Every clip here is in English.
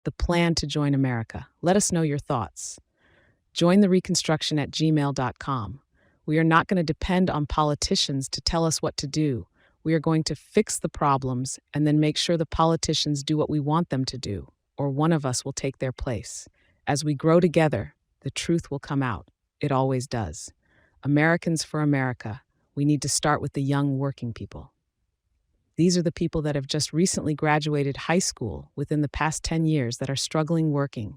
the plan to join America. Let us know your thoughts. Jointhereconstruction@gmail.com. We are not going to depend on politicians to tell us what to do. We are going to fix the problems and then make sure the politicians do what we want them to do, or one of us will take their place. As we grow together, the truth will come out. It always does. Americans for America. We need to start with the young working people. These are the people that have just recently graduated high school within the past 10 years that are struggling working.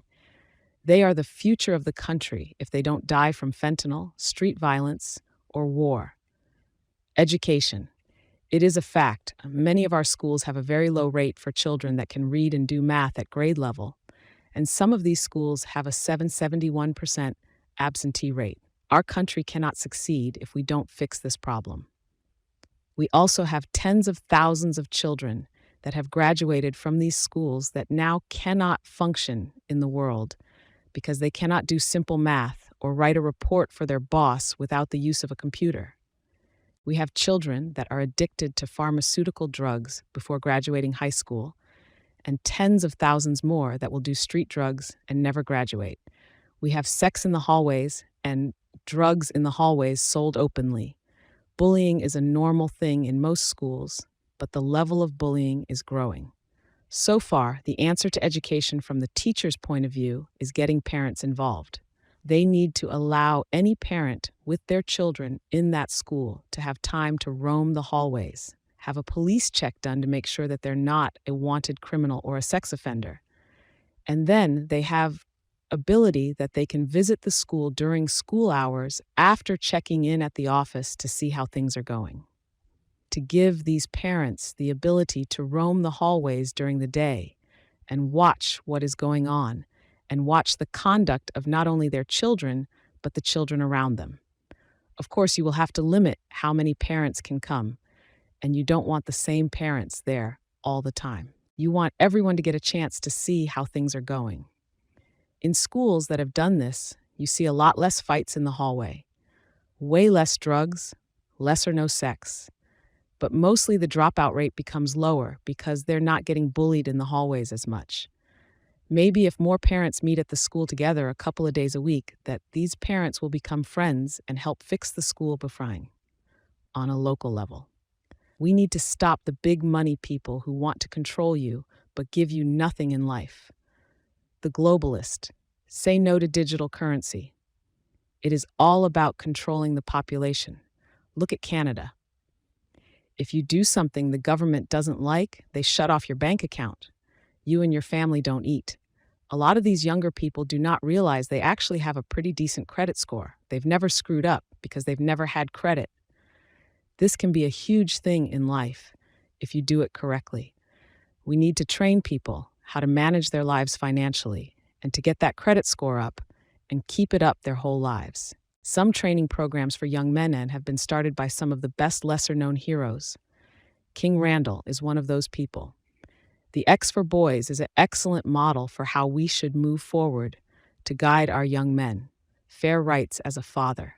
They are the future of the country if they don't die from fentanyl, street violence, or war. Education. It is a fact. Many of our schools have a very low rate for children that can read and do math at grade level, and some of these schools have a 71% absentee rate. Our country cannot succeed if we don't fix this problem. We also have tens of thousands of children that have graduated from these schools that now cannot function in the world because they cannot do simple math or write a report for their boss without the use of a computer. We have children that are addicted to pharmaceutical drugs before graduating high school, and tens of thousands more that will do street drugs and never graduate. We have sex in the hallways and drugs in the hallways sold openly. Bullying is a normal thing in most schools, but the level of bullying is growing. So far, the answer to education from the teacher's point of view is getting parents involved. They need to allow any parent with their children in that school to have time to roam the hallways, have a police check done to make sure that they're not a wanted criminal or a sex offender. And then they have ability that they can visit the school during school hours after checking in at the office to see how things are going. To give these parents the ability to roam the hallways during the day and watch what is going on and watch the conduct of not only their children, but the children around them. Of course, you will have to limit how many parents can come, and you don't want the same parents there all the time. You want everyone to get a chance to see how things are going. In schools that have done this, you see a lot less fights in the hallway, way less drugs, less or no sex. But mostly the dropout rate becomes lower because they're not getting bullied in the hallways as much. Maybe if more parents meet at the school together a couple of days a week, that these parents will become friends and help fix the school befrying on a local level. We need to stop the big money people who want to control you but give you nothing in life. The globalist. Say no to digital currency. It is all about controlling the population. Look at Canada. If you do something the government doesn't like, they shut off your bank account. You and your family don't eat. A lot of these younger people do not realize they actually have a pretty decent credit score. They've never screwed up because they've never had credit. This can be a huge thing in life if you do it correctly. We need to train people how to manage their lives financially and to get that credit score up and keep it up their whole lives. Some training programs for young men have been started by some of the best lesser-known heroes. King Randall is one of those people. The X for Boys is an excellent model for how we should move forward to guide our young men. Fair rights as a father.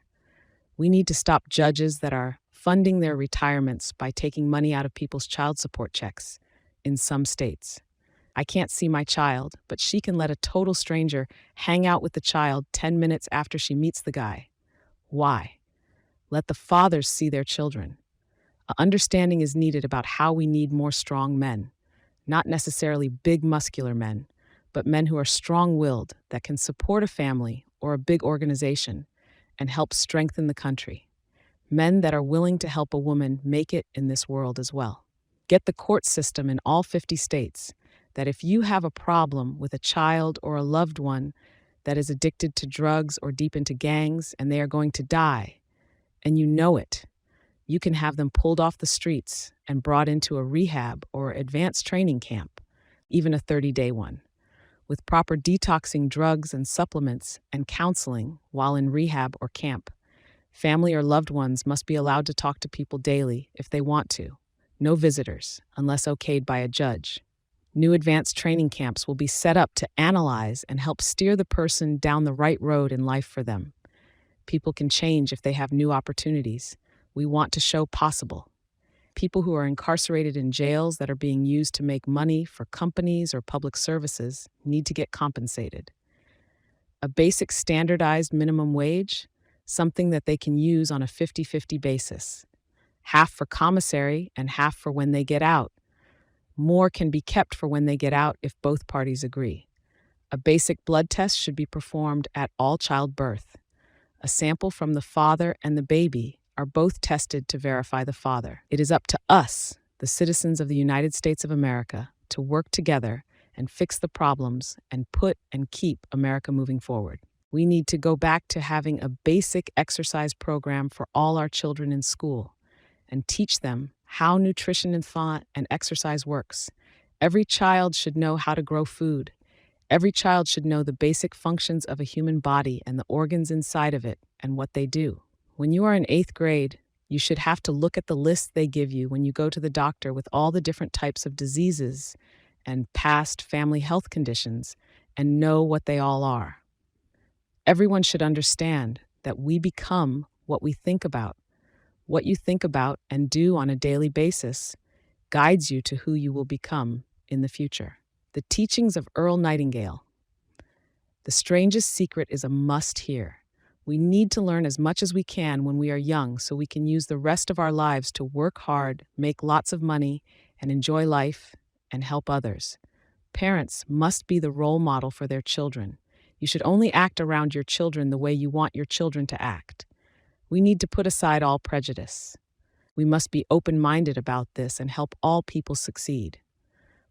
We need to stop judges that are funding their retirements by taking money out of people's child support checks in some states. I can't see my child, but she can let a total stranger hang out with the child 10 minutes after she meets the guy. Why? Let the fathers see their children. An understanding is needed about how we need more strong men, not necessarily big muscular men, but men who are strong-willed that can support a family or a big organization and help strengthen the country. Men that are willing to help a woman make it in this world as well. Get the court system in all 50 states that if you have a problem with a child or a loved one that is addicted to drugs or deep into gangs and they are going to die, and you know it, you can have them pulled off the streets and brought into a rehab or advanced training camp, even a 30-day one, with proper detoxing drugs and supplements and counseling while in rehab or camp. Family or loved ones must be allowed to talk to people daily if they want to. No visitors, unless okayed by a judge. New advanced training camps will be set up to analyze and help steer the person down the right road in life for them. People can change if they have new opportunities. We want to show possible. People who are incarcerated in jails that are being used to make money for companies or public services need to get compensated. A basic standardized minimum wage, something that they can use on a 50-50 basis. Half for commissary and half for when they get out. More can be kept for when they get out if both parties agree. A basic blood test should be performed at all childbirth. A sample from the father and the baby are both tested to verify the father. It is up to us, the citizens of the United States of America, to work together and fix the problems and put and keep America moving forward. We need to go back to having a basic exercise program for all our children in school and teach them how nutrition and thought and exercise works. Every child should know how to grow food. Every child should know the basic functions of a human body and the organs inside of it and what they do. When you are in 8th grade, you should have to look at the list they give you when you go to the doctor with all the different types of diseases and past family health conditions and know what they all are. Everyone should understand that we become what we think about. What you think about and do on a daily basis guides you to who you will become in the future. The teachings of Earl Nightingale. The strangest secret is a must hear. We need to learn as much as we can when we are young so we can use the rest of our lives to work hard, make lots of money, and enjoy life and help others. Parents must be the role model for their children. You should only act around your children the way you want your children to act. We need to put aside all prejudice. We must be open-minded about this and help all people succeed.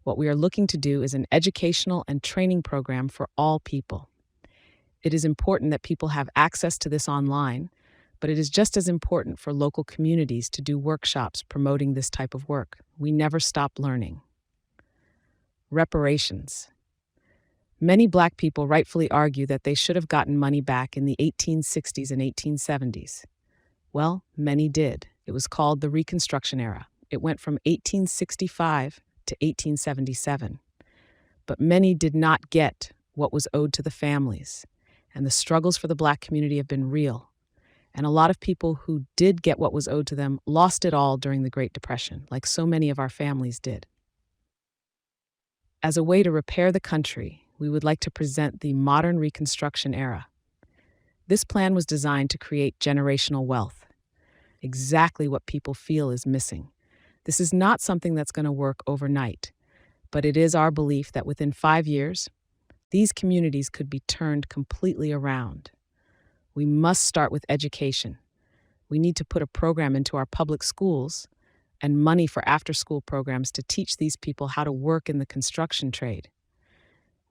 What we are looking to do is an educational and training program for all people. It is important that people have access to this online, but it is just as important for local communities to do workshops promoting this type of work. We never stop learning. Reparations. Many Black people rightfully argue that they should have gotten money back in the 1860s and 1870s. Well, many did. It was called the Reconstruction Era. It went from 1865 to 1877. But many did not get what was owed to the families, and the struggles for the Black community have been real. And a lot of people who did get what was owed to them lost it all during the Great Depression, like so many of our families did. As a way to repair the country, we would like to present the Modern Reconstruction Era. This plan was designed to create generational wealth, exactly what people feel is missing. This is not something that's going to work overnight, but it is our belief that within 5 years, these communities could be turned completely around. We must start with education. We need to put a program into our public schools and money for after-school programs to teach these people how to work in the construction trade.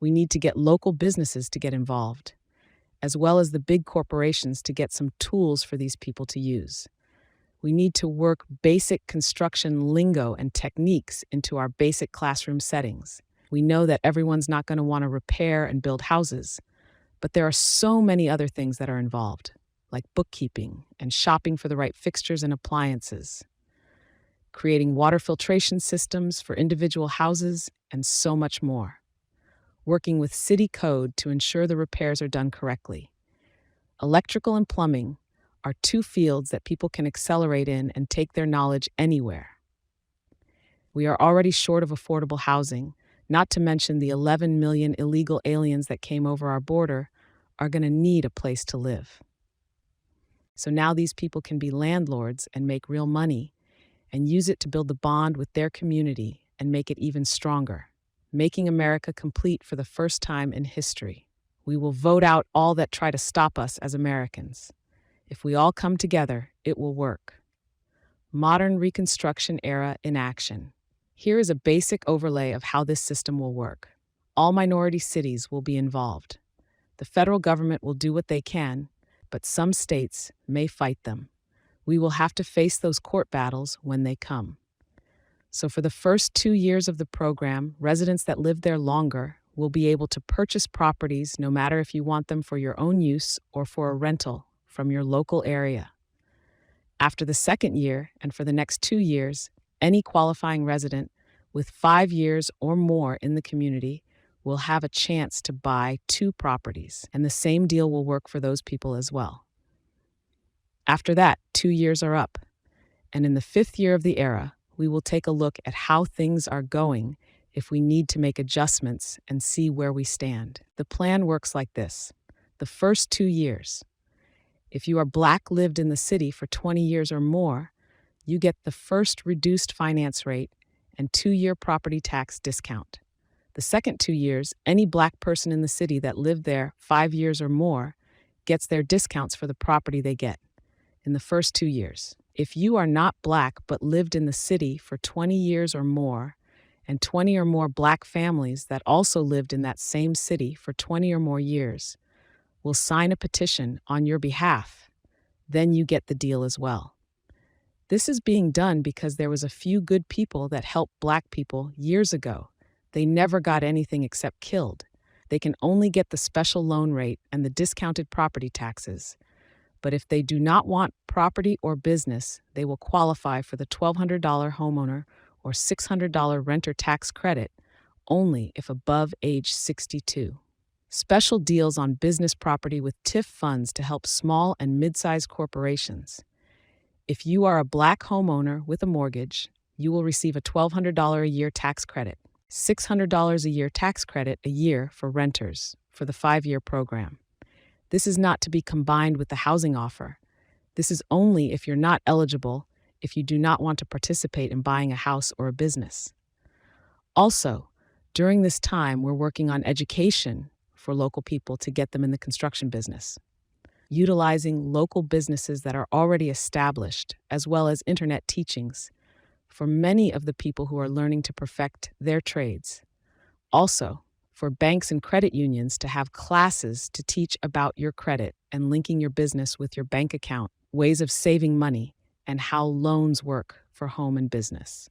We need to get local businesses to get involved, as well as the big corporations to get some tools for these people to use. We need to work basic construction lingo and techniques into our basic classroom settings. We know that everyone's not going to want to repair and build houses, but there are so many other things that are involved, like bookkeeping and shopping for the right fixtures and appliances, creating water filtration systems for individual houses, and so much more. Working with city code to ensure the repairs are done correctly. Electrical and plumbing are 2 fields that people can accelerate in and take their knowledge anywhere. We are already short of affordable housing, not to mention the 11 million illegal aliens that came over our border are going to need a place to live. So now these people can be landlords and make real money and use it to build the bond with their community and make it even stronger, making America complete for the first time in history. We will vote out all that try to stop us as Americans. If we all come together, it will work. Modern Reconstruction Era in action. Here is a basic overlay of how this system will work. All minority cities will be involved. The federal government will do what they can, but some states may fight them. We will have to face those court battles when they come. So for the first 2 years of the program, residents that live there longer will be able to purchase properties no matter if you want them for your own use or for a rental from your local area. After the 2nd year and for the next 2 years, any qualifying resident with 5 years or more in the community will have a chance to buy 2 properties, and the same deal will work for those people as well. After that, 2 years are up, and in the 5th year of the era, we will take a look at how things are going, if we need to make adjustments, and see where we stand. The plan works like this. The first 2 years. If you are Black, lived in the city for 20 years or more, you get the first reduced finance rate and 2-year property tax discount. The second 2 years, any Black person in the city that lived there 5 years or more gets their discounts for the property they get in the first 2 years. If you are not Black but lived in the city for 20 years or more, and 20 or more Black families that also lived in that same city for 20 or more years will sign a petition on your behalf, then you get the deal as well. This is being done because there was a few good people that helped Black people years ago. They never got anything except killed. They can only get the special loan rate and the discounted property taxes. But if they do not want property or business, they will qualify for the $1,200 homeowner or $600 renter tax credit only if above age 62. Special deals on business property with TIF funds to help small and mid-sized corporations. If you are a Black homeowner with a mortgage, you will receive a $1,200 a year tax credit, $600 a year tax credit a year for renters for the 5-year program. This is not to be combined with the housing offer. This is only if you're not eligible, if you do not want to participate in buying a house or a business. Also, during this time, we're working on education for local people to get them in the construction business, utilizing local businesses that are already established, as well as internet teachings for many of the people who are learning to perfect their trades. Also, for banks and credit unions to have classes to teach about your credit and linking your business with your bank account, ways of saving money, and how loans work for home and business.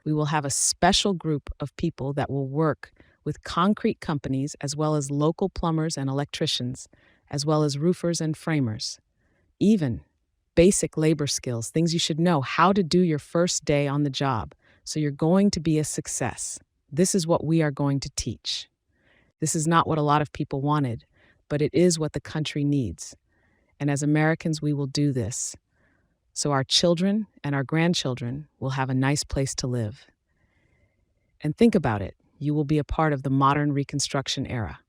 We will have a special group of people that will work with concrete companies as well as local plumbers and electricians, as well as roofers and framers. Even basic labor skills, things you should know how to do your first day on the job, so you're going to be a success. This is what we are going to teach. This is not what a lot of people wanted, but it is what the country needs. And as Americans, we will do this, so our children and our grandchildren will have a nice place to live. And think about it, you will be a part of the modern Reconstruction era.